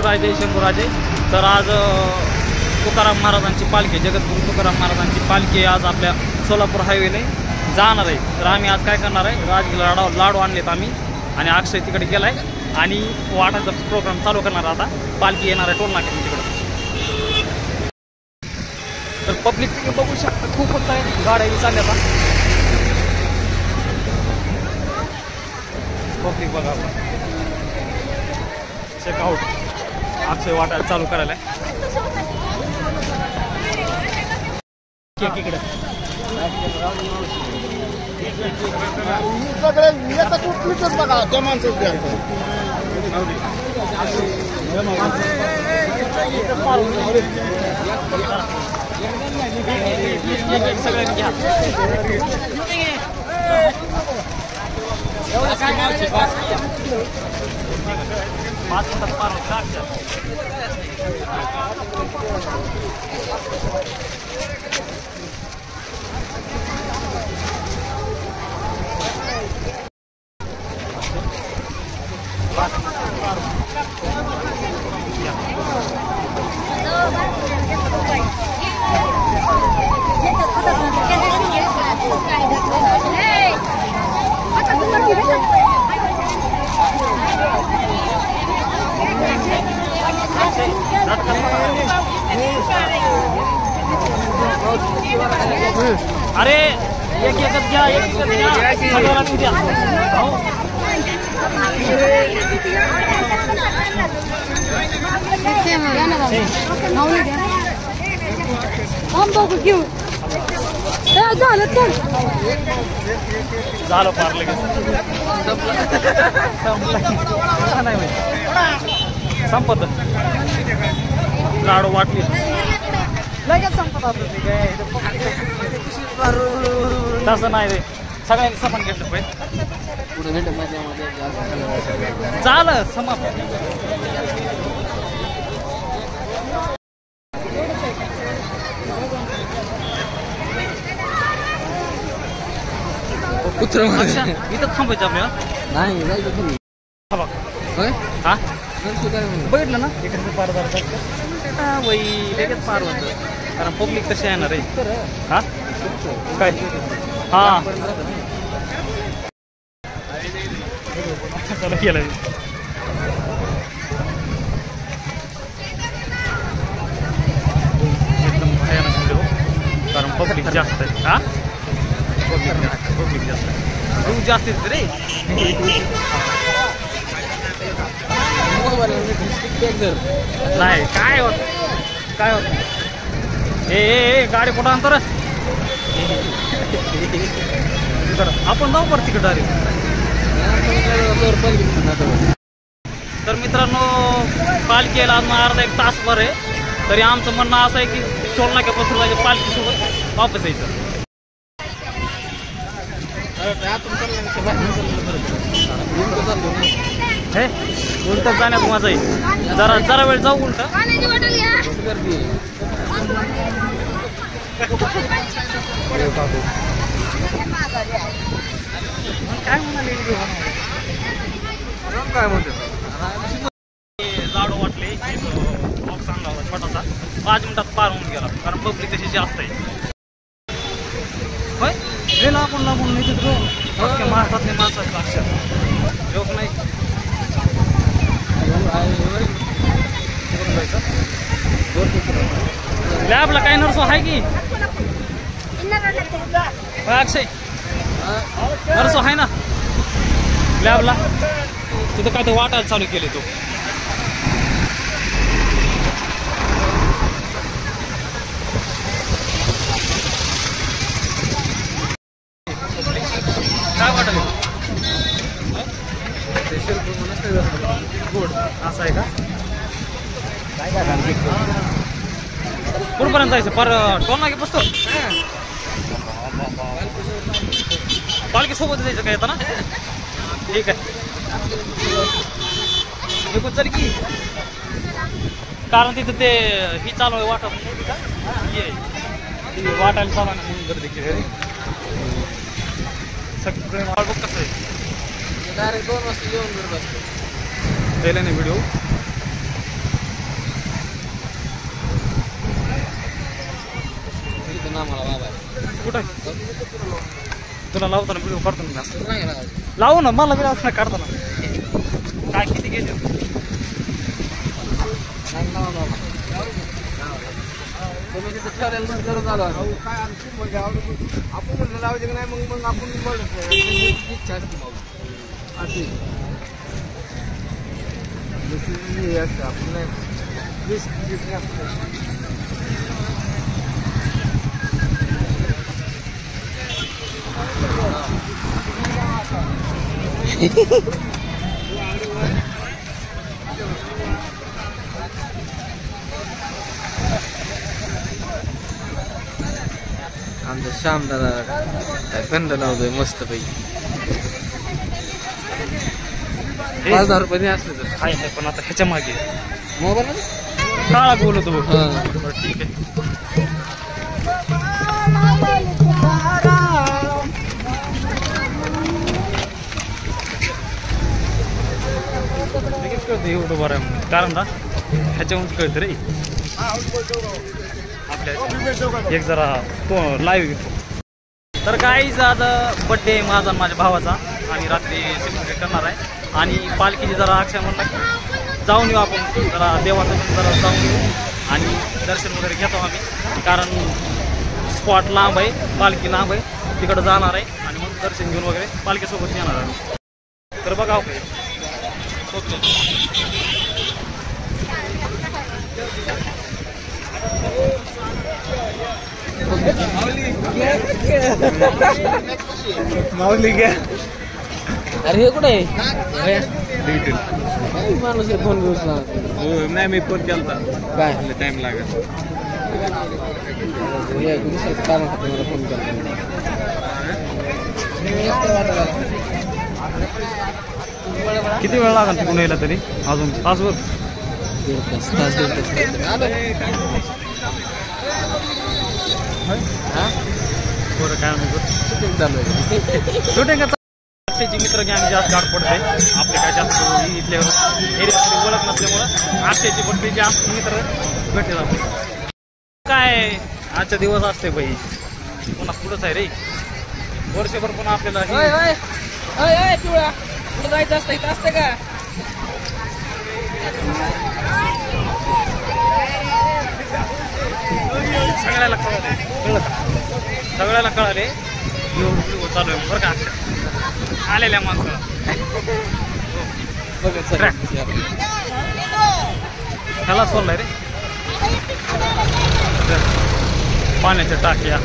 शिवराजे शंभूराजे. तर आज तुकाराम महाराजांची पालखी, जगद्गुरू तुकाराम महाराजांची पालखी आज आपल्या सोलापूर हायवेने जाणार आहे. तर आम्ही आज काय करणार आहे, राजगिरा लाडू आणलेत आम्ही आणि अक्षय तिकडे गेलाय आणि वाटाचा प्रोग्राम चालू करणार. आता पालखी येणार आहे टोल नाक्यातून तिकडं. तर पब्लिक तुम्ही बघू शकता, खूपच आहे, गाड्या चालल्या आता. पब्लिक बघा आपण चेकआउट अक्षय वाटायला चालू करायला. इकडे सगळे येतात कुठलीच बघा त्या माणसाचं सगळ्यांनी घ्या. पाच मिनिटात पार अरे एक एकच घ्या, एक एकच घ्या, सगळ्याला द्या. झालं पार लगेच संपत लाडू वाटली लगेच संपत. तसं नाही रे, सगळ्यांनी समान घेतलं पाहिजे. झालं समाप्त. इथं थांबायचं आपल्याला नाही. हा बघितलं ना, इकडचं पार वही लगेच पार होतं, कारण पब्लिक कशी येणार आहे. हा काय हा चला केलं एकदम भयानक व्हिडिओ, कारण पब्लिक जास्त आहे. हा पब्लिक जास्त आहे, खूप जास्त आहेत रे. नाही काय होत, काय होत ए गाडी कुठं अंतर आपण जाऊ पर तिकडे डायरेक्ट. तर मित्रांनो, पालखी यायला अजून अर्धा एक तासभर आहे. तरी आमचं म्हणणं असं आहे की टोल नाक्यापासून माझ्या पालखीसोबत वापस यायचं. हे उलट जाण्यात मजा आहे. जरा वेळ जाऊ उलट. काय म्हणाले काय म्हणते, लाडू वाटले बॉक्स आणला होता छोटासा, 5 मिनिटात पार होऊन गेला, कारण पब्लिक तशी जास्त आहे. होय हे लागून नाही तिथं महाराष्ट्रातले माणसाचं अक्षर जोक नाही. लॅबला काही नर्सो आहे की अक्षय, नर्सो आहे ना लॅबला? तिथं काय ते वाटायला चालू केले तो. काय वाटलं गोड असं आहे का? कुठपर्यंत जायचं? पर टोल नाके बसतो पालखी सोबत जायचं काय येतं ना? ठीक आहे, चल की, कारण तिथं ते ही चालू आहे वाटा वाटायला चालू आहे म्हणून गर्दी केली. सगळे माल बघ कसं आहे, डायरेक्ट 2 वाजता येऊन बसतो. केलं नाही व्हिडिओ. कुठं तुला लावताना व्हिडिओ काढतो मी असं लावू ना मला व्हिडिओ असं काढताना काय किती गेले आपण लावायचं नाही मग आपण इच्छा असते अशी आपण आमचा श्याम दादा गंध लावतोय मस्त पैकी 5000 रुपये असले तर आहे पण आता ह्याच्या मागे मोबाईल काळा बोलतो बघ हा बरं ठीक आहे लगेच कळतं एवढं बरं आहे म्हणून. कारण ना ह्याच्याहून कळतं रे आपल्या एक जरा तो लाईव्ह घेतो तर काहीच आज बड्डे आहे माझा आणि माझ्या भावाचा आणि रात्री सेलिब्रेट करणार आहे आणि पालखीची जरा अक्षय म्हणला की जाऊन येऊ आपण जरा देवाचं पण जरा जाऊन येऊ आणि दर्शन वगैरे घेतो आम्ही कारण स्पॉट लांब आहे पालखी लांब आहे तिकडं जाणार आहे आणि मग दर्शन घेऊन वगैरे पालखीसोबत येणार आहे तर बघा माऊली घ्या अरे हे कुठे आहे माणूस फोन घेऊन नाही मी फोन केला काय टाइम लागेल कामासाठी मला फोन केला किती वेळ लागेल तिकडून यायला तरी अजून तासभर बरं काय शूटिंग अक्षयची मित्र गँग जास्त गाठ पडते आपले काय जास्त इथल्या एरियामध्ये ओळख नसल्यामुळं अक्षयची पण ते जास्त मित्र भेटले जातात काय आजचा दिवस असते बाई पुन्हा पुढंच आहे रे वर्षभर पण आपल्याला पिवळा पुढे जायचं असतं इथं असतं का सगळ्याला कळलं का सगळ्याला कळाले एवढं चालू आहे बरं का आलेल्या माणसाला ह्याला सोडलाय रे पाण्याच्या टाक्या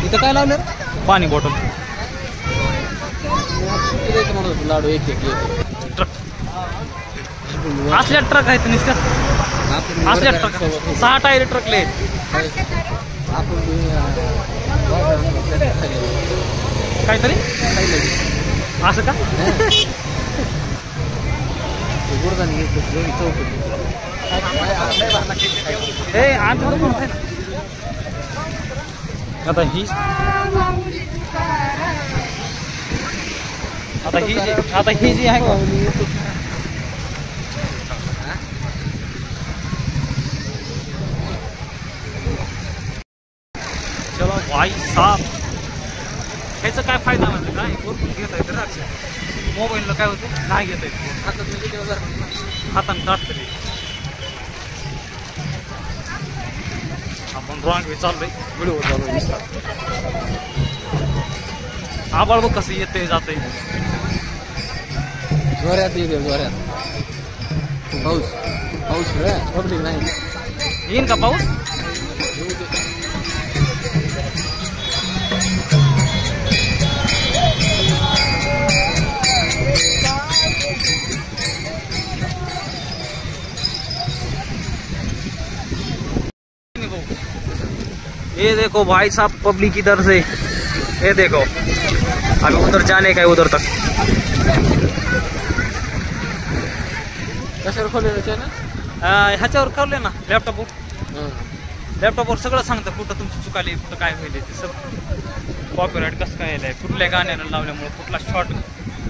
इथं काय लावलं पाणी बॉटल म्हणत लाडू एक ट्रक असल्या ट्रक आहेत नुसत्या असल्या ट्रक 6 टायर ट्रकले काहीतरी असं का गुडदानी चौक हे आता ही जी आहे का चलो भाई साहब ह्याचा काय फायदा म्हणजे काय भरपूर घेता येतं ना मोबाईलला काय होतं नाही घेता येत हाताने काढतले आपण रॉंग वे चाललोय व्हिडिओ चालू आबाळ बघ कसं येते जाते जोऱ्यात येते जोऱ्यात पाऊस पाऊस पब्लिक नाही येईन का पाऊस ये देखो भाई साहब पब्लिक इधर से ये देखो अभी उधर जाने का है उधर तक कशावर खोलेलं ना ह्याच्यावर करले ना लॅपटॉपवर सगळं सांगतं कुठं तुमची चुकाली कुठं काय होईल ते सगळं कॉपीराईट कसं काय यायलंय कुठल्या गाण्यानं लावल्यामुळे कुठला शॉट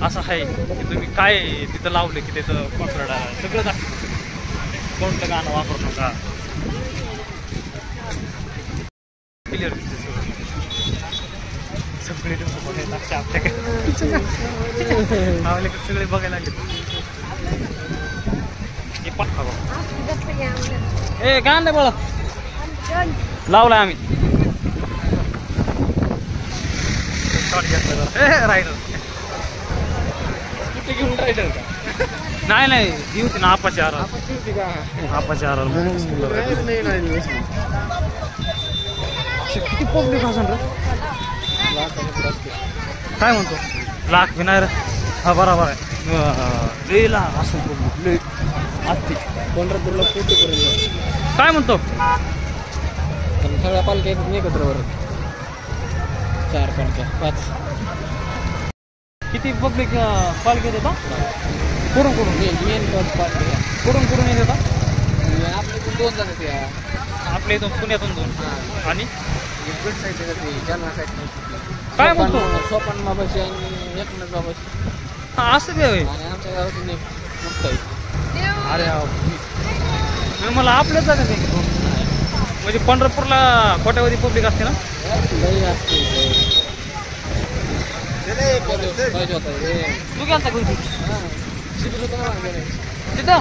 असा आहे की तुम्ही काय तिथं लावलं की त्याचं कॉपीराईट सगळं दाखवतं कोणतं गाणं वापरतो का आपल्याकडे सगळे बघायला लागले. ए काय नाही बोला लावलाय आम्ही. रायडर घेऊन रायडर का? नाही नाही ती होती ना आपाची आर आपाची आर किती पब्लिक असेल रे. काय म्हणतो लाख विनायर हा बरोबर आहे. लई लाख असं पब्लिक लई आत्ती पंढरपूरला कोटीपर्यंत काय म्हणतो. सगळ्या पालख्या येतात एकत्र बरं 4 पालख्या 5 किती पब्लिक पालखी येत होता. कुठून कुठून मेन पालख्या कुठून कुठून येत होता. आपल्याकडून 2 जातात त्या आपल्या इथून पुण्यातून 2 आणि बीड साईड जालना साईड काय म्हणतो सोपान बाबाशी आणि एकनाथ बाबाशी हा असं बी होय. आणि आमच्या गावातून एक मुक्त आहे. अरे मला आपल्याच जागा म्हणजे पंढरपूरला कोट्यावधी पब्लिक असते ना. लई असते पाहिजे होता तू गेलता कोणती शिबिर होतं ना मागे. तिथं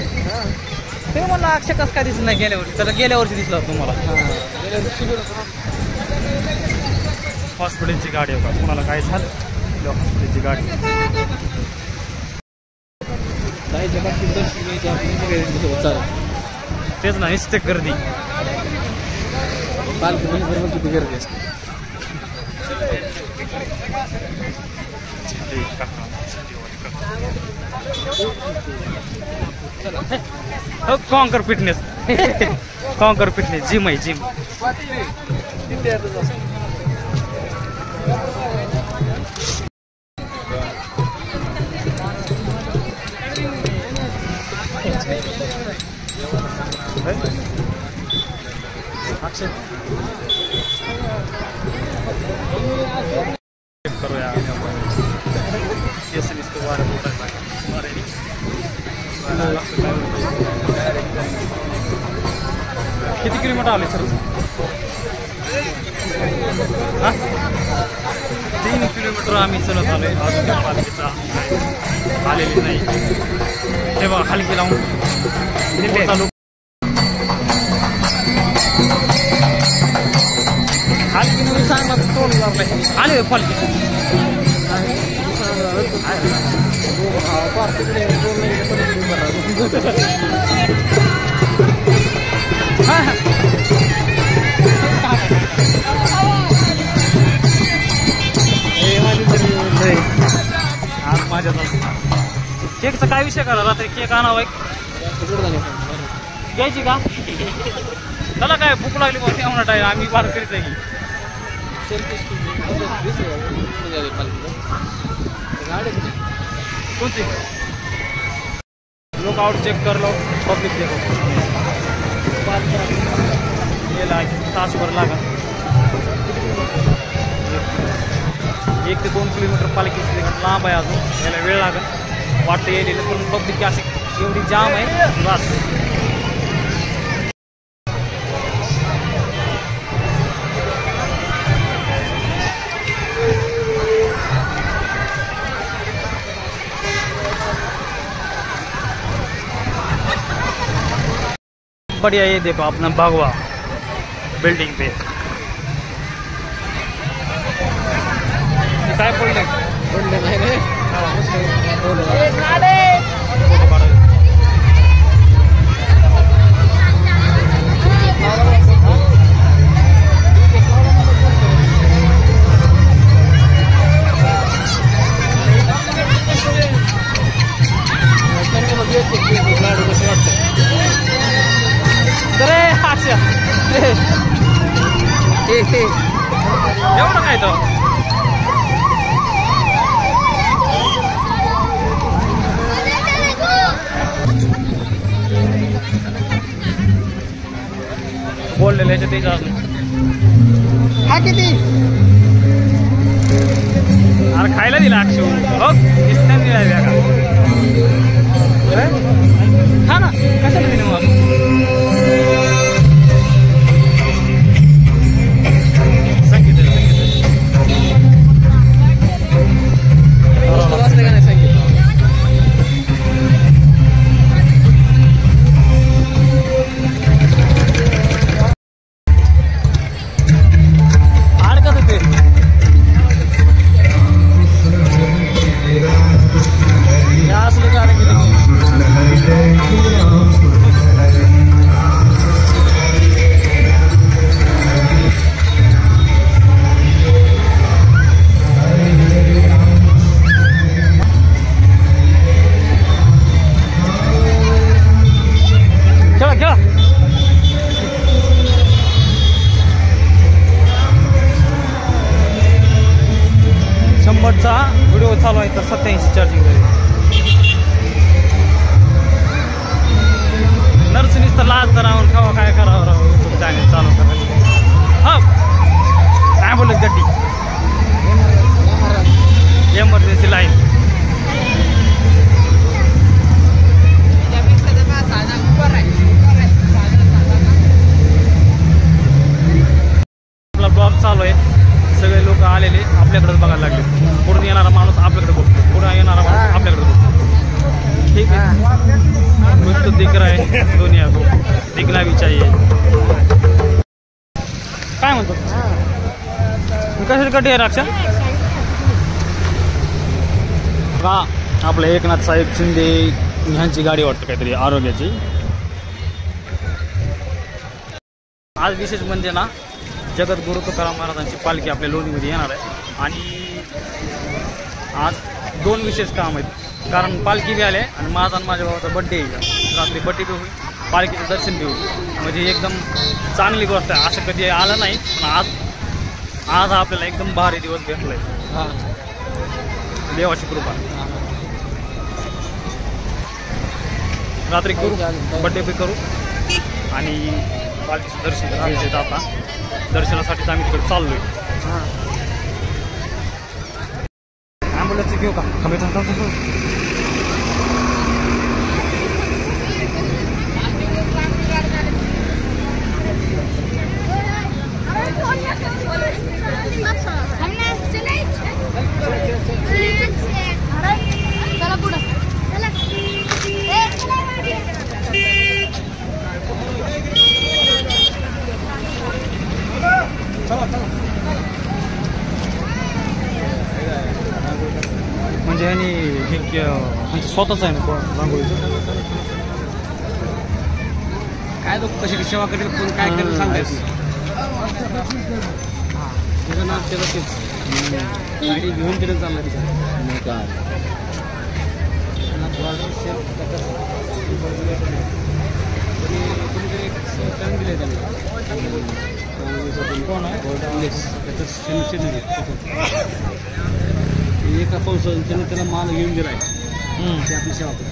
ते मला अक्षय कसं काय दिसलं नाही गेल्या वर्षी. त्याला गेल्या वर्षी दिसलं होतं तुम्हाला. गेल्या वर्षी शिबिर होतं ना. हॉस्पिटलची गाडी होता कोणाला काय झालं हॉस्पिटलची गाडी जायच्या बाबतीत दर्शन घ्यायचे आपण चालेल. तेच ना नुसते गर्दी. पालखी बरोबर किती गर्दी असते. Conquer fitness conquer fitness gym आहे जिम. किती किलोमीटर आले सर. 3 किलोमीटर आम्ही चलत आलोय. अजून पालखीचा आलेली नाही. हे बघा हलकी लावून चालू हलकी तुम्ही सांगा तोंड आले पालखी. आज माझ्या केकचा काय विषय करा. रात्री केक आणावा एक घ्यायची का. त्याला काय भूक लागली मग तेवढा टाईम आम्ही बार करीत आहे कोणती लोक आउट चेक कर लो पब्लिक देखो ये तासभर लागा. 1 ते 2 किलोमीटर पालखीची लांब आहे. अजून याला वेळ लागेल वाटतं येईल पण पब्लिक अशी एवढी जाम आहे बस. बढ़िया. ये देखो अपना भगवा बिल्डिंग पे काय पडलं नाही रे. एवढं काय तो बोललेलं याच्यात त्याच्या अजून हा किती अरे खायला दिला अक्षय हो दिसता दिला का हा ना कशाला दिले मग सांगितलं ब्लॉगचा व्हिडिओ चालू आहे तर 87 चार्जिंग झाली. नर्सनीच तर लाज करावं खावा काय करावं राव यूट्यूब चॅनल चालू करायला. हा काय बोलत गड्डी एमर्जन्सी लाईन. आपला ब्लॉग चालू आहे. सगळे लोक आलेले आपल्याकडेच बघायला लागले. पुढे येणारा माणूस आपल्याकडे बघतो, पुढे येणारा माणूस आपल्याकडे बघतो. ठीक आहे मुझको दिख रहा है दुनिया को दिखना भी चाहिए. काय म्हणतो कशाची गड्डी आहे राक्षा का आपलं एकनाथ साहेब शिंदे ह्यांची गाडी वाटतं काहीतरी आरोग्याची. आज विशेष म्हणजे ना जगद्गुरु तुकाराम महाराजांची पालखी आपल्या लोणीमध्ये येणार आहे. आणि आज 2 विशेष काम आहेत. कारण पालखी बी आली आहे आणि माझा आणि माझ्या भावाचा बड्डे आहे. रात्री बड्डे बी होईल, पालखीचं दर्शन बी होईल. म्हणजे एकदम चांगली गोष्ट आहे. असं कधी आलं नाही पण आज आपल्याला एकदम भारी दिवस भेटलाय. देवाची कृपा. रात्री करू बड्डे बी करू आणि पालखीचं दर्शन करायचं. आता दर्शनासाठीच आम्ही तिकडे चाललोय. ॲम्ब्युलन्सचं घेऊ का थांबे थांबतो. म्हणजे हे स्वतःच आहे ना रांगोळीचं. काय लोक कशी सेवा करेल कोण काय करेल सांगायचं. त्याचं नाव त्याचं तेच गाडी घेऊन तिथे चालणार कोणीतरी दिले त्यांना. कोण आहे त्याचं एका पावसाळ्यात त्यानं त्याला माल घेऊन दिला आहे. ते आपली सेवा करतो.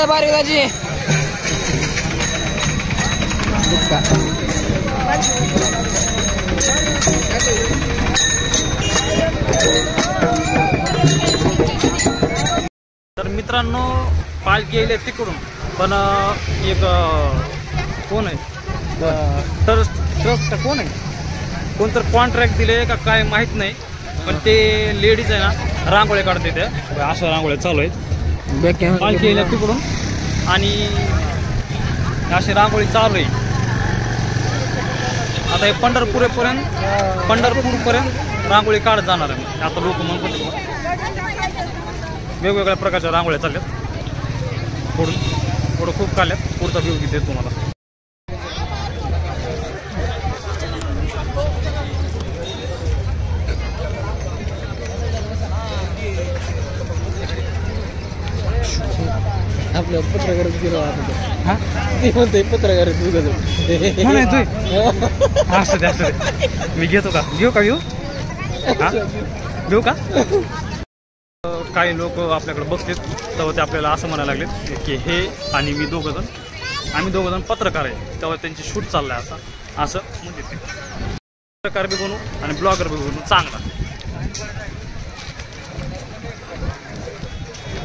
बारी दाजी तर मित्रांनो पालखी येईल तिकडून पण एक कोण आहे ट्रस्ट कोण आहे कोणतर कॉन्ट्रॅक्ट दिले का काय माहीत नाही. पण ते लेडीज आहे ना रांगोळ्या काढते त्या अशा रांगोळ्या चालू आहेत. पालखी येईल तिकडून आणि अशी रांगोळी चालू आहे. आता हे पंढरपूरपर्यंत रांगोळी काढत जाणार आहे. आता लोक म्हणतात वेगवेगळ्या प्रकारच्या रांगोळ्या चालल्यात. थोडं खूप काढल्यात. पुढचा व्ह्यू देतो तुम्हाला. आपल्या पत्रकार गेलो आता ते म्हणते पत्रकार असं दे मी घेऊ का काही लोक आपल्याकडे बघतात तेव्हा ते आपल्याला असं म्हणायला लागलेत की हे आणि आम्ही दोघं जण पत्रकार आहे. तेव्हा त्यांची शूट चाललाय असं म्हणजे ते पत्रकार बी बनू आणि ब्लॉगर बी बनू चांगला.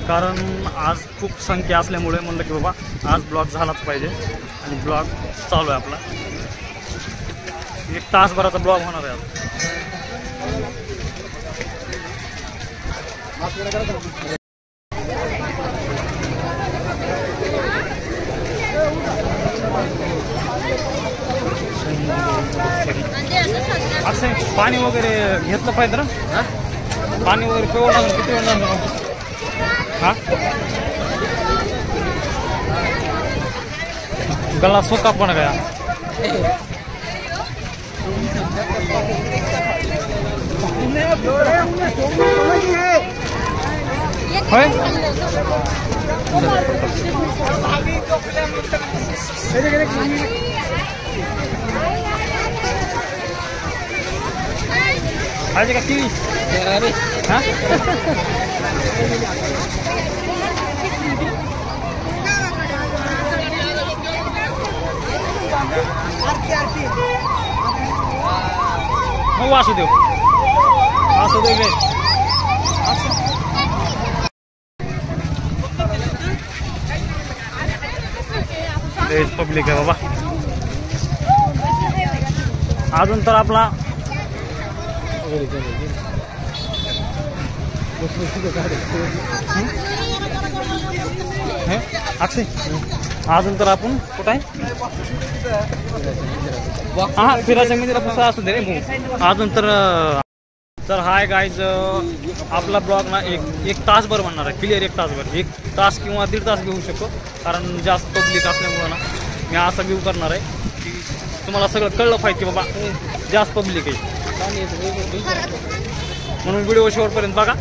कारण आज खूप संख्या असल्यामुळे म्हणलं की बाबा आज ब्लॉग झालाच पाहिजे. आणि ब्लॉग चालू आहे आपला. 1 तासभराचा ब्लॉग होणार आहे आज. असं पाणी वगैरे घेतलं पाहिजे ना. पाणी वगैरे केवढं लागलं किती वेळ लागलं. हा गला सोका पण गया होय पाहिजे का टी व्ही हा मग वासू देव असू दे पब्लिक आहे बाबा अजून तर आपला अक्षय अजून तर आपण कुठं आहे हा फिरायच्या मंदिरा पुस्तक असू दे रे भाऊ अजून तर हाय गाईज आपला ब्लॉग ना एक तासभर बनणार आहे क्लिअर 1 तासभर 1 तास किंवा 1.5 तास घेऊ शकतो कारण जास्त पब्लिक असल्यामुळं ना मी असा व्ह्यू करणार आहे की तुम्हाला सगळं कळलं पाहिजे की बाबा जास्त पब्लिक आहे म्हणून व्हिडिओ शेवटपर्यंत बघा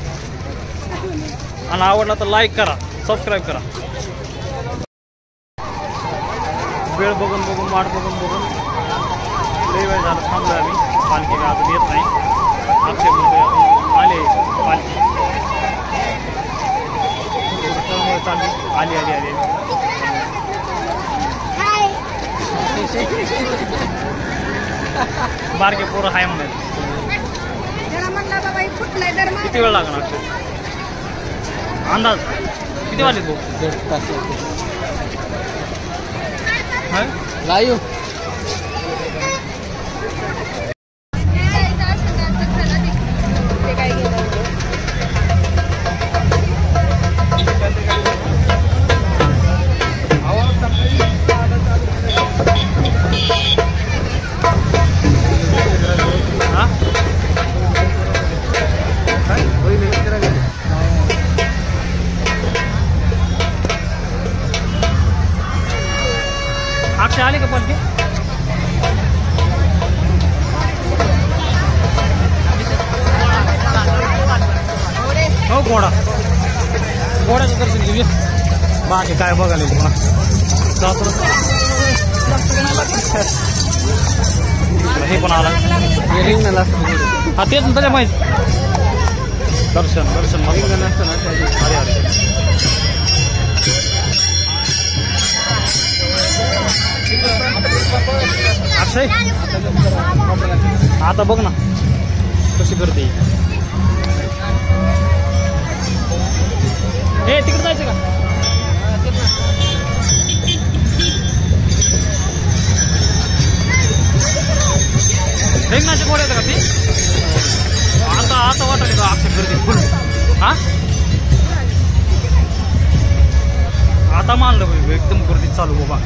आणि आवडला तर लाईक करा सबस्क्राईब करा वेळ बघून बघून वाट बघून बघून लई वेळ झालं थांबलोय आम्ही पालखी काय अजून येत नाही अक्षय म्हणतोय आले पालखी चालली आली आली आली बारके पोरं हाय म्हणाले किती वेळ लागणार अक्षय अंदाज किती वाजले तू 1.5 तास हाय लाईव्ह अक्षय आले का पालखी हो घोड्याचं दर्शन घेऊया बाकी काय बघायला तुम्हाला हे पण आला हा तेच ना त्याच्या माहिती दर्शन मग अरे अरे अक्षय आता बघ ना कशी करते हे तिकडे जायचं का रेंगणाची गोड येतं का ती आता वाटलं का अक्षय करते फुल हा आता मानलं एकदम गर्दी चालू बाबा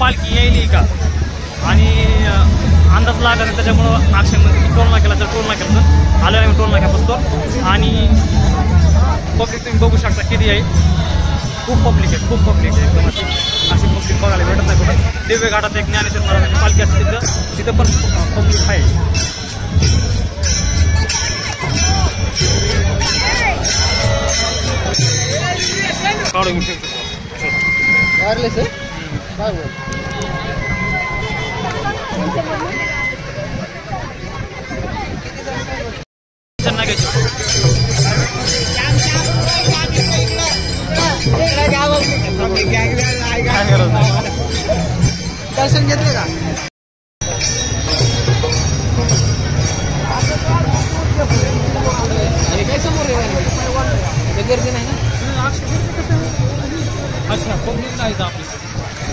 पालखी येईल का आणि अंदाज लागला नाही. त्याच्यामुळं अक्षय म्हणजे टोल नाक्याला तर टोल नाक्याला आलं नाही टोल नाक्यापासून. आणि पब्लिक तुम्ही बघू शकता किती आहे. खूप पब्लिक आहे, खूप पब्लिक आहे एकदम. अशी पब्लिक बघायला भेटत नाही कुठं. दिव्य घाटात एक ज्ञानेश्वर महाराजांची पालखी असते तिथं पण पब्लिक आहे. काढून दर्शन घेतले का? आणि काय समोर गर्दी नाही ना. अच्छा पब्लिक नाही तर आपली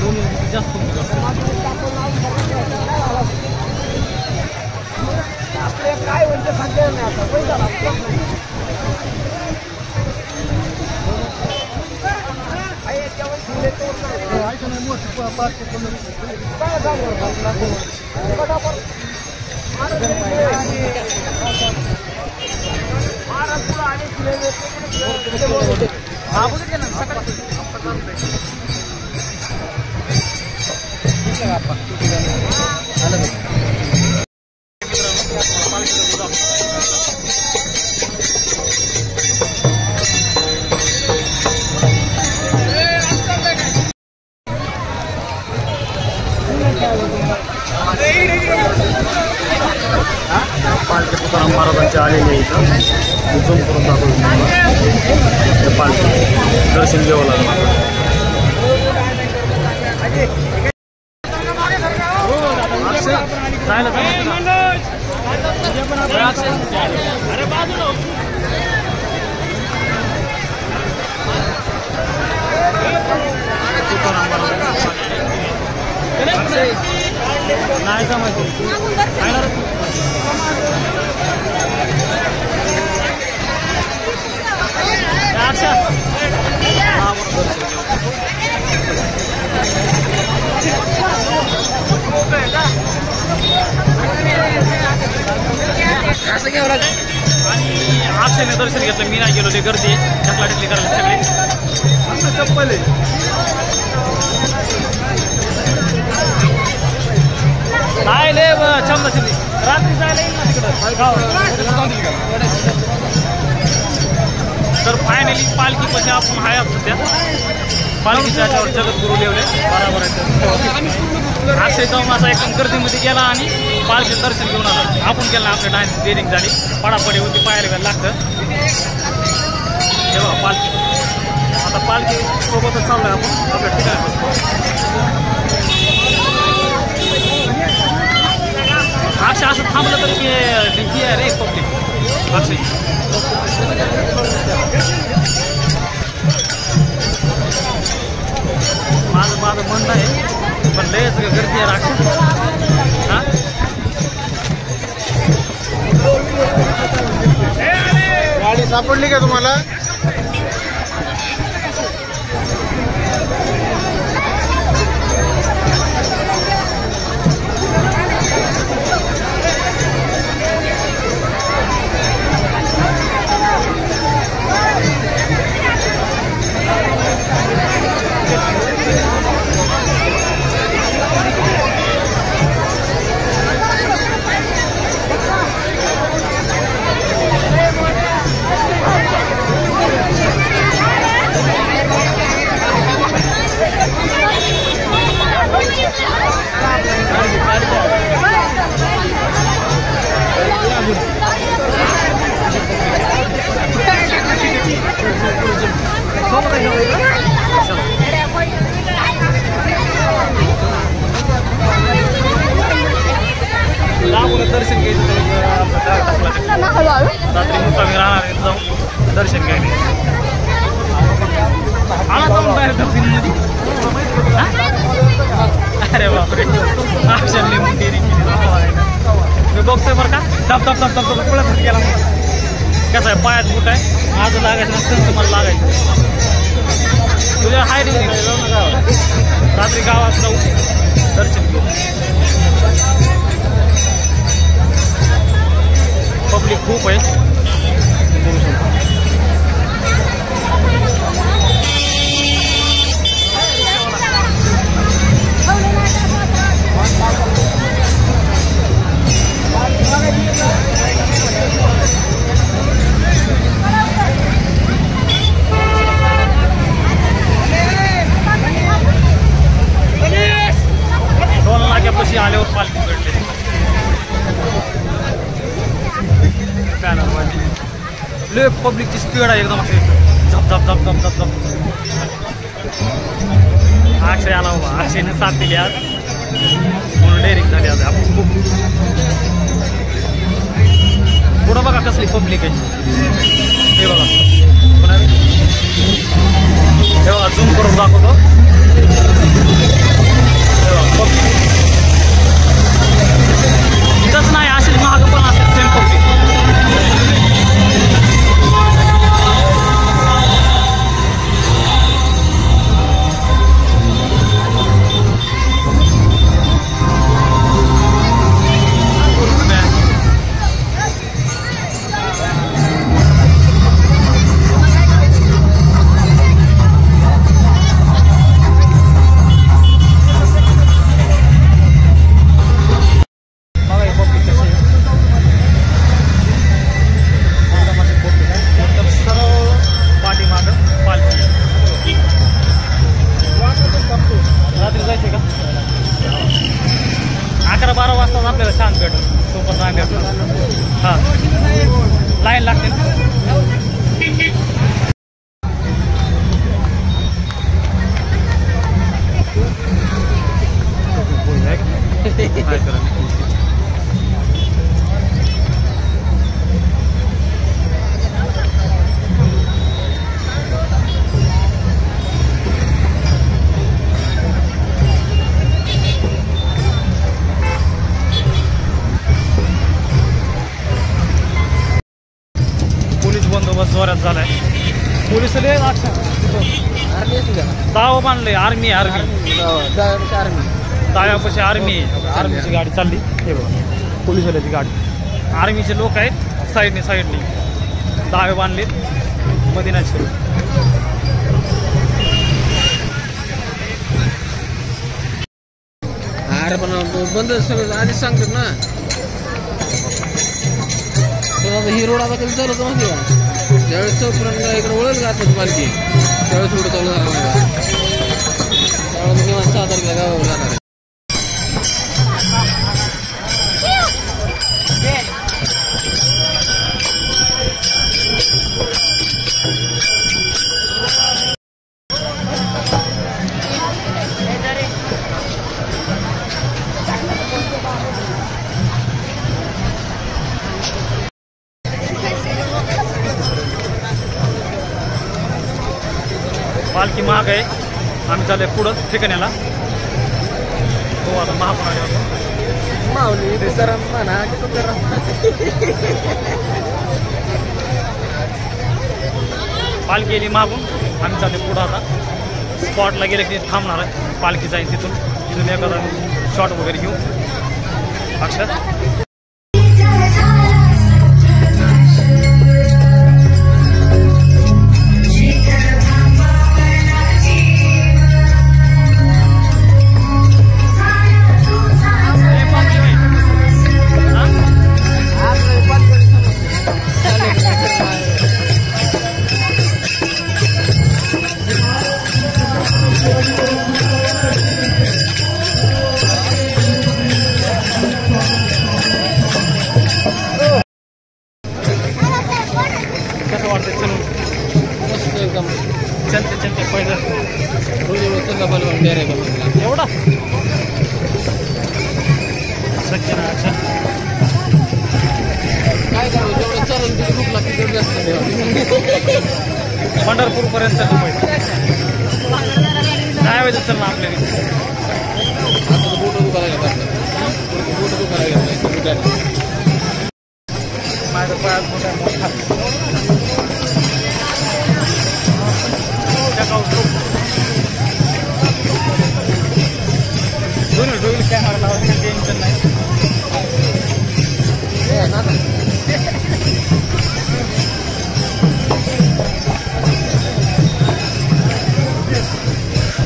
दोन जास्त पब्लिक असते. काय म्हणते सांगता नाही आता. पालखी तुकाराम महाराजांची आलेली आहे इथं. झूम करून दाखवतो पालखी दर्शन घ्यावं लागलं. नाही जमायचं असं घ्यावं लागेल. आणि अक्षयने दर्शन घेतलं. मी नाही गेलो. ते गर्दी चकला टिकली करायला सगळे. असं चप्पल आहे. नाही ले चमला चिमली रात्री जायला येईल ना तिकडं. तर फायनली पालखी कशी आपण आहे सध्या. पालखीच्या याच्यावर जगद्गुरू लेवले बरोबर आहे. अक्षय जाऊन असा एकदम गर्दीमध्ये गेला आणि पालखी दर्शन घेऊन आला. आपण केलं आपल्या डान्स डेअरिंग झाली. पडापडी होती पाहायला लागतं. हे बघा पालखी. आता पालखी सोबतच चाललोय आपण आपल्या ठिकाणी. अक्षय असं थांबलं तरी की आहे रे पब्लिक. अक्षय माझं म्हणणं आहे पण लयच गर्दी आहे अक्षय. हां गाडी सापडली का तुम्हाला? लागून दर्शन घ्यायचं. रात्री मुक्कामी राहणार जाऊन दर्शन घ्यायला. आला जाऊन बाहेर दर्शनमध्ये. अरे बापरे अक्षरली मोठी मी बघतोय बरं का. धप धप धप धप पुढे गेला. कसं आहे पायात बुट आहे. माझं लागायचं नसतं तुम्हाला लागायचं. तुझ्या हाय रे रात्री गावात जाऊ. खूप आहे बघू शकता. कशी आल्यावर पालखी भेटले लय पब्लिकची स्पीड आहे एकदम असे झप झप झप झप झप झप. अक्षय आला बाबा, अक्षयने साथ दिली आज म्हणून डेअरिंग झाली आज आपण खूप. पुढं बघा कसली पब्लिक आहे हे बघा. हे बघा झूम करून दाखवतो. इथंच नाही असेल महाग पण असेल सेम पब्लिक. लाईन लागते ना. बंदोबस्त जोरात झालाय. पोलिस दावा बांधले. आर्मी दाव्यापाशी आर्मी आर्मीची गाडी चालली. हे बघा पोलिसवाल्याची गाडी. आर्मीचे लोक आहेत साईडने दावे बांधलेत मदिनाच करून. अरे पण बंद सगळं आधीच सांगतात ना. ही रोड आता कधी चालू होतं माहिती का? ज्यावेळेस चौपर्यंत इकडे वळत घातलं पालखी त्यावेळेस रोड चालू झाला नाही. त्यावेळेस किंवा 6 तारखेला गावावर जाणार आहे. पालखी महाग आहे. आम्ही चालले पुढं ठिकाण्याला. हो आता महापुराणे होतो माऊली म्हणा पालखी गेली मागून. आम्ही चालले पुढं आता. स्पॉटला गेले की थांबणार आहे. पालखी जाईल तिथून एखादा शॉट वगैरे घेऊ. अक्षर चलते पहिलं एवढा शक्य ना. अच्छा काय करावं जेवढं चालून तिथे भूक लागते तेवढी असते. पंढरपूर पर्यंत चालू पाहिजे. काय व्हायचं चल ना आपल्याला. आता बोट दुखायला घेतात. माझ्या पायात मोठा दोन्ही डोईल कॅमेरा लावायचं टेन्शन नाही.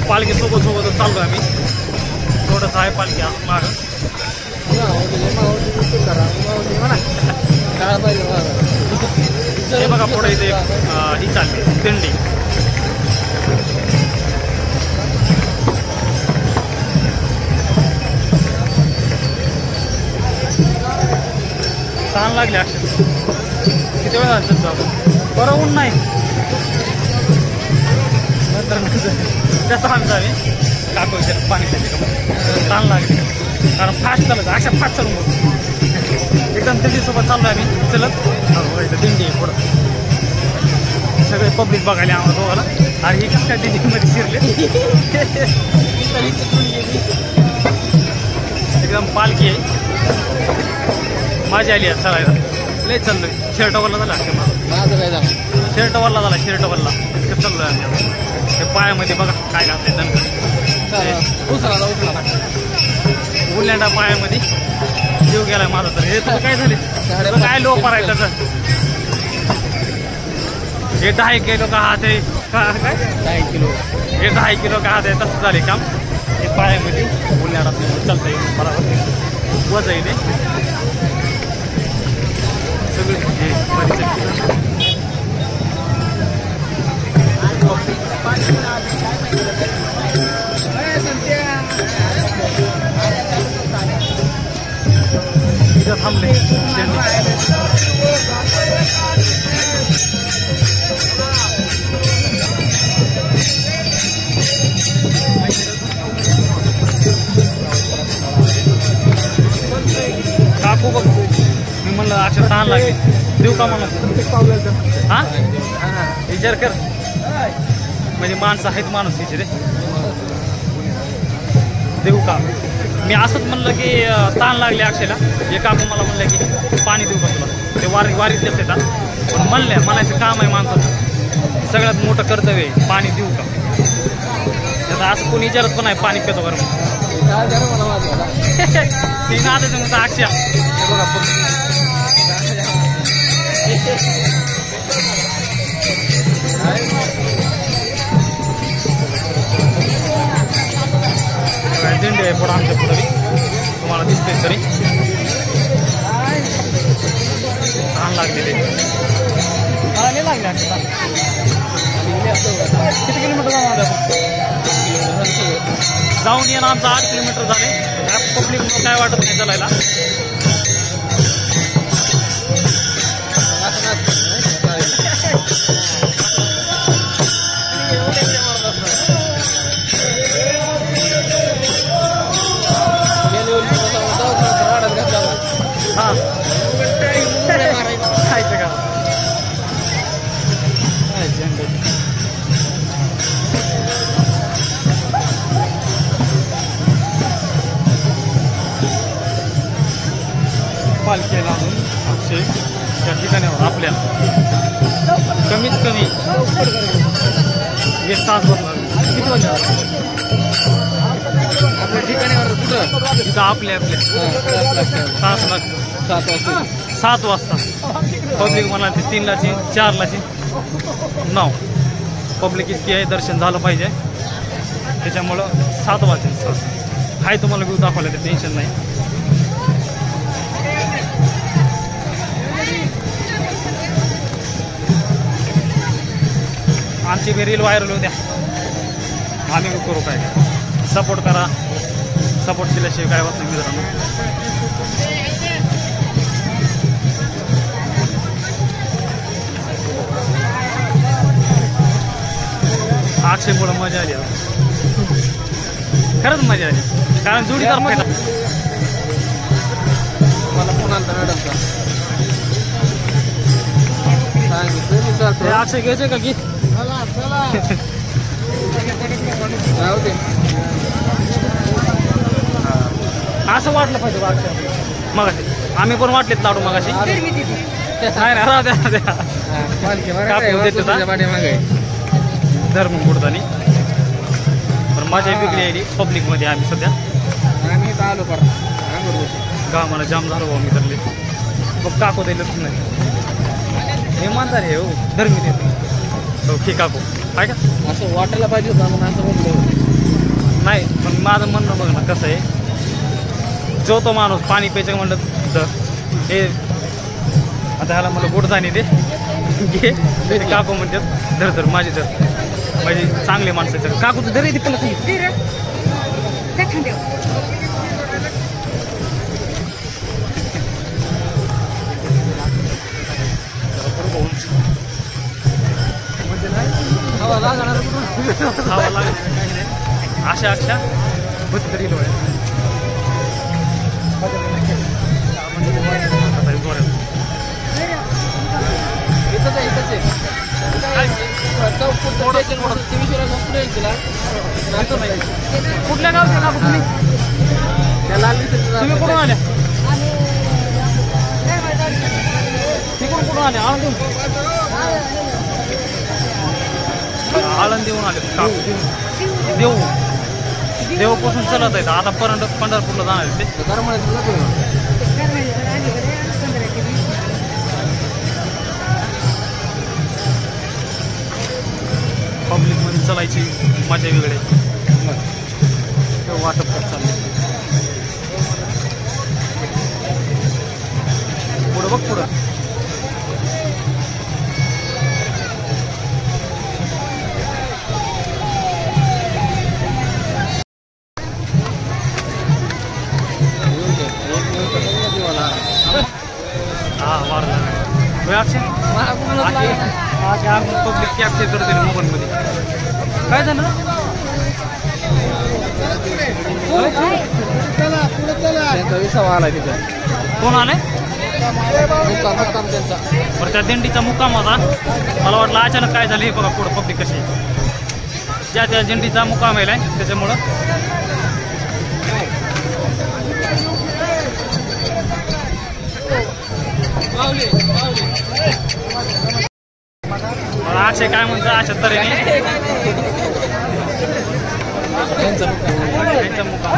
पालखी सोबतच चाललो आम्ही. थोडंसं आहे पालखी मागं. हे बघा पुढे इथे ही चालली दिंडी. ताण लागले अक्षर. किती वेळ झालं आपण बरं ऊन नाही नंतर त्याचा आमचा आम्ही काकू पाणी प्यायचे ताण लागले कारण फास्ट चालत अशा फास्ट चालू मग एकदम दिंडीसोबत चाललो आम्ही चलत. दिंडी आहे पुढं सगळे पब्लिक बघायला आम्हाला दोघाला. आणि हे कसं काय दिंडीमध्ये शिरले एकदम पालखी आहे. मजा आली आहे चलायला. लय चाललोय. शर्टवरला झाला माझं काय झालं शर्टवरला झाला शर्टवरला ते चाललोय आम्ही. ते पायामध्ये बघा काय घालते नंतर उल्यांडा पायामध्ये जीव गेलाय माझा. तर हे तुला काय झाले काय लो करायचं तर हे 10 किलो का हात आहे काय 10 किलो हे 10 किलो का हात आहे तसं झाले काम. हे पायामध्ये उल्यांडा चालतंय बरोबर वज आहे ते सगळे इथं थांबले. काकू बघ मी म्हणलं अक्षर तहान लागली देऊ का म्हणून. हा विचार कर म्हणजे माणसं आहेत माणूस तिचे रे देऊ का. मी असंच म्हणलं की ताण लागले अक्षयला. हे काकू मला म्हणलं की पाणी देऊ का तुला. ते वारीतलेच येतात पण म्हणल्या म्हणायचं काम आहे माणसाचं. सगळ्यात मोठं कर्तव्य आहे पाणी देऊ का. आता असं कोणी विचारत पण आहे पाणी पितो बरं ते नादाचं म्हणतं अक्षय बघा दिंडी आहे पुढं आमच्या पुढे तुम्हाला दिसते तरी छान लागलेले. नाही लागले किती किलोमीटर जाऊन येणं आमचं 8 किलोमीटर झाले. पब्लिक काय वाटत नाही चालायला. हां खायचं का पालखीला अजून अक्षय त्या ठिकाणावर आपल्या कमीत कमी 1 तास बसणार. किती वाजता आपल्या ठिकाणावर कुठं तिथं आपल्या तास लागतो 7 वाजता. पब्लिक म्हणाल ते 3ला 4ला 9 पब्लिक इतकी आहे. दर्शन झालं पाहिजे त्याच्यामुळं 7 वाजता हाय तुम्हाला व्ह्यू दाखवलं ते टेन्शन नाही. आमची बी रील व्हायरल होत्या आम्ही करू काय. सपोर्ट करा. सपोर्ट केल्याशिवाय काय होत नाही मित्रांनो. अक्षयमुळं मजा आली खरंच मजा आली कारण जोडीदार फायदा. मला फोन आला मॅडमचा सांगितलं अक्षय घ्यायचं का की असं वाटलं पाहिजे अक्षय मगाशी. आम्ही पण वाटलेत लाडू मगाशी नाही ना राहू द्या धर्म बुडतानी पण माझ्या वेगळी आली पब्लिकमध्ये. आम्ही सध्या आलो गावाला जाम झालो मी तरले बघ काकू द्यायलाच नाही. इमानदार आहे हो, धर्मी देतो. ओके काकू आहे का? असं वाटायला पाहिजे होतं म्हणून असं म्हणलं. नाही पण माझं म्हणणं बघ ना कसं आहे, जो तो माणूस पाणी प्यायचं म्हणलं तर हे आता ह्याला मला गोड जाणे दे घे. काकू म्हणतात धर धर माझी धर, म्हणजे चांगले माणसं आहेत. काकू तर धर येते पण हवा लागणार खावा लागणार काही नाही. अशा अक्षा बघ तरी इथंच आहे इथंच आहे. कुठल्या गावचे काकू तुम्ही? तुम्ही कुठून आल्या? तिकडून कुठून आल्या? आळंदीहून आले काकू. देवपासून चलत आहेत आता पंढरपूरला जाणार आहेत ते. पब्लिकमध्ये चलायची मजा वेगळी वाटप करत चालले. पुढं बघ पुढं. हा वाढला अक्षय पब्लिक कॅप्चर करते मोबाईलमध्ये. काय झालं? विसावा आला तिथं. कोण आले? मुक्काम त्यांचा. बरं त्या दिंडीचा मुक्काम होता. मला वाटलं अचानक काय झालं हे बघा पुढं पब्लिक कशी ज्या त्या दिंडीचा मुक्काम आहे त्याच्यामुळं. अक्षय काय म्हणतो अशा तऱ्हेने त्यांचा मुक्काम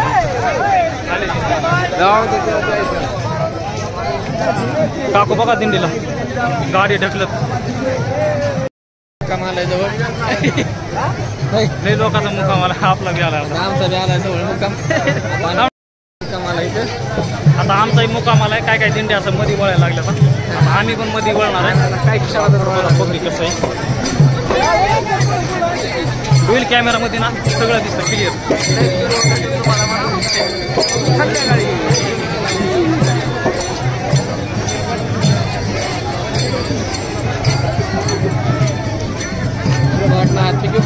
काकू बघा दिंडीला गाडी ढकलत कमाला जवळ लई लोकांचा मुक्काम आला. आपला बी आला आमचा बी आला जवळ मुक्काम कमाला इथं. आता आमचाही मुक्काम आलाय. काय काय दिंडी असं मध्ये वळायला लागल्या आता आम्ही पण मध्ये वळणार आहे. काय पब्लिक कसं आहे डुएल कॅमेरामध्ये ना सगळं दिसतं क्लिअर. हात पिके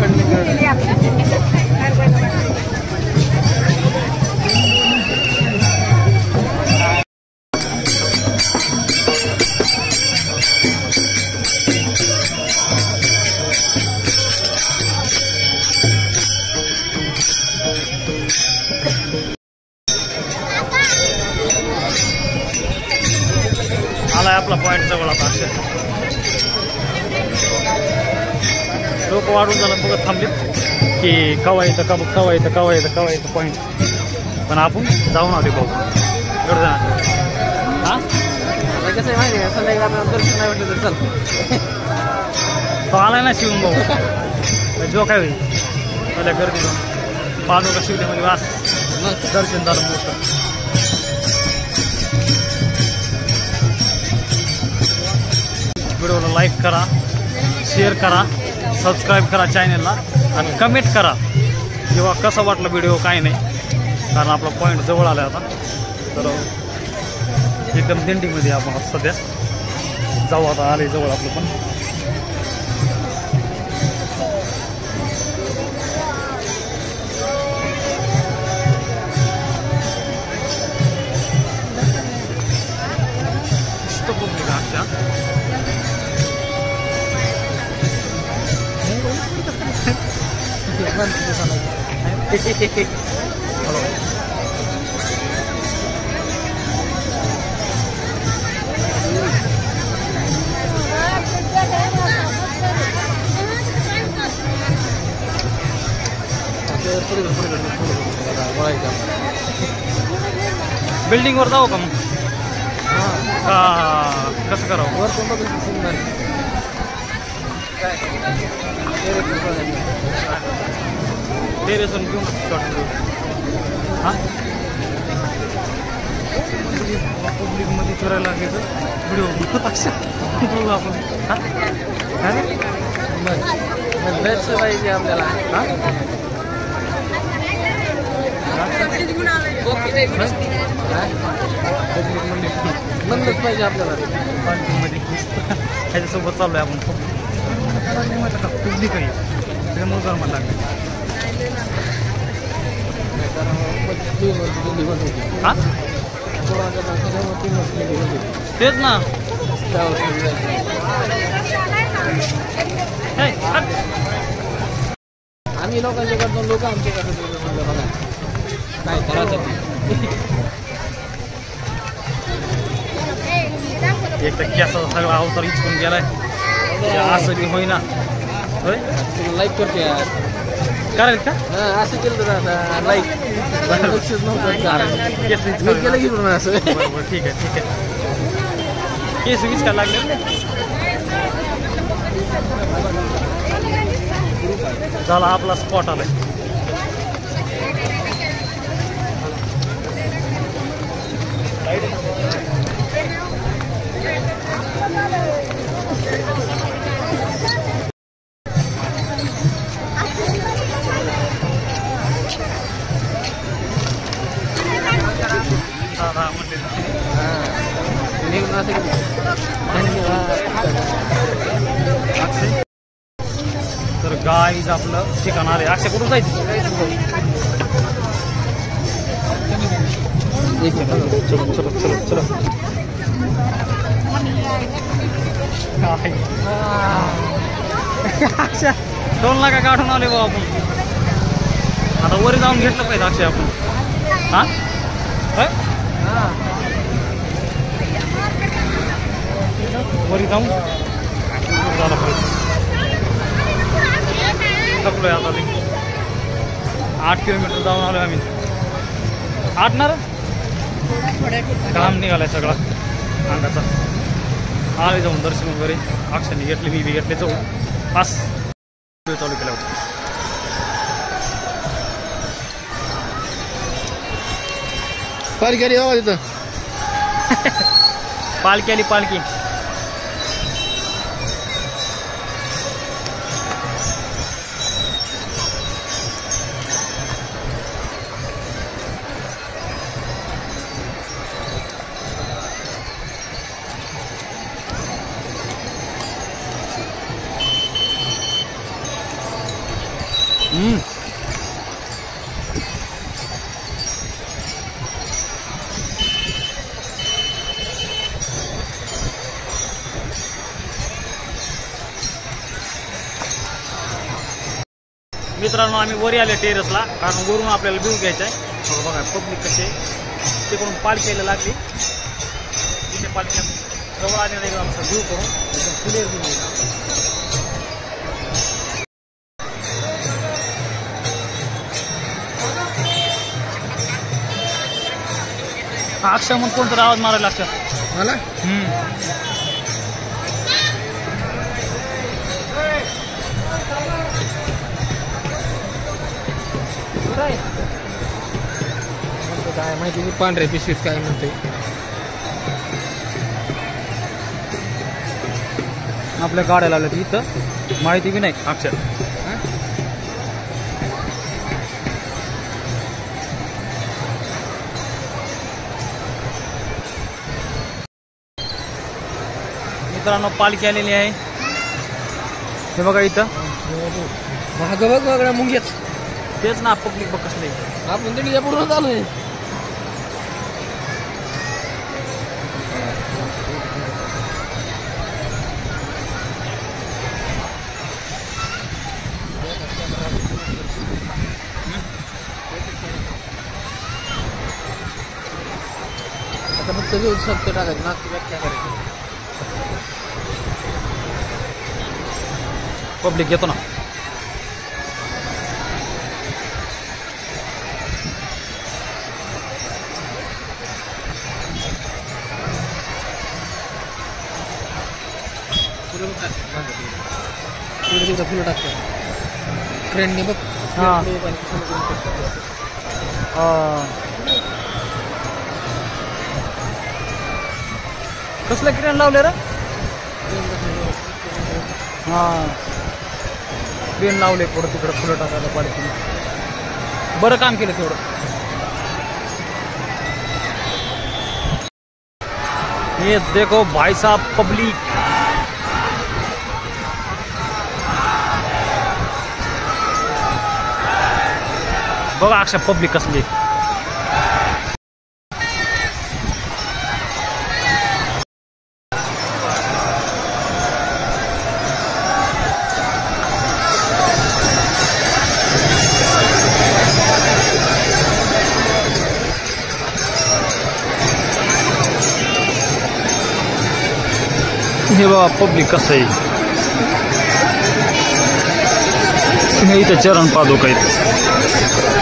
आलाय आपला पॉईंट जवळ आता. अक्षय लोक वाढून झालं बघत थांबलीत की कवा येतं कवा येतं पॉईंट. पण आपण जाऊन आले भाऊ एवढं जाणार. हां कसं आहे माहिती आहे संध्याकाळी दर्शन नाही वाटलं तर चल. तो आलाय ना शिवून भाऊ जो काय होईल मला गर्दी जाऊन पाहतो का शिवतेमध्ये वास दर्शन झालं मोठं. व्हिडिओला लाईक करा, शेअर करा, सबस्क्राईब करा चॅनलला आणि कमेंट करा किंवा कसा वाटला व्हिडिओ काय नाही. कारण आपला पॉईंट जवळ आला आता तर एकदम दिंडीमध्ये आपण सध्या जाऊ. आता आले जवळ आपलं पण. बिल्डिंगवर जाऊ का मग? कसं करावं? वर टेरेसून घेऊन हां पब्लिकमध्ये फिरायला लागायचं व्हिडिओ बघू आपण हां बेस्ट पाहिजे आपल्याला हां बंदच पाहिजे आपल्याला पार्किंगमध्ये ह्याच्यासोबत चाललो आहे आपण पब्लिक आहे त्याच्यामुळे गरम लागले हां तेच ना आम्ही लोकांच्या करतो लोक आमच्या करतो बघा काय करायचं एक तर कॅसा सगळा अवतार इचकून गेलाय असं बी होईना होय लाईक करते यार करायला का असं केलं तर लाईक लक्षच नव्हतं केलं की म्हणून असं बरोबर ठीक आहे केस वीस काय लागले झाला आपला स्पॉट आलाय तर गाईज आपलं ठिकाण आले अक्षय कुठून जायचं चलो चलो चलो चलो अक्षय 2 लाख काढून आले बाबा आपण आता वर जाऊन घेतलं पाहिजे अक्षय आपण हां वरी जाऊन झालं पाहिजे थकलोय आता 8 किलोमीटर जाऊन आलो आम्ही 8 ना काम निघालाय सगळा अंगाचा आले जाऊन दर्शन वगैरे अक्षरने घेतले मी बी घेतले जाऊ पास चालू केला होता पालखी आली बाबा तिथं पालखी आली पालखी मित्रांनो आम्ही वरी आले टेरेसला कारण वरून आपल्याला व्ह्यू घ्यायचा आहे बघा पब्लिक कसे तिकडून पालखीला लागली तिथे पालखी जवळ आलेला एकदम आमचा व्ह्यू करून एकदम क्लिअर व्ह्यू येईल अक्षय म्हणून कोणतरी आवाज मारायला अक्षय मला काय माहिती मी पांढऱ्या पिशवीत काय म्हणते आपल्या गाड्या लावल्या इथं माहिती बी नाही अक्षर मित्रांनो पालखी आलेली आहे हे बघा इथं महाग बघ बघा मुंग्याच तेच ना पब्लिक बघ कसले आपण तिथे पूर्ण चालू आहे आता मग सगळे सत्य टाकायचं नाचची व्याख्या करायची पब्लिक येतो ना इकडे तिकडे फुलं टाकतात क्रेनने बघ हा. कसलं किरण लावले रे हा क्रेन लावले पुढं तिकडे फुलं टाकायला पालिकेने बरं काम केलं तेवढं ये देखो भाई साहब पब्लिक बघा अक्षा पब्लिक कसली हे बघा पब्लिक कसं आहे हे इथं चरण पादुका आहेत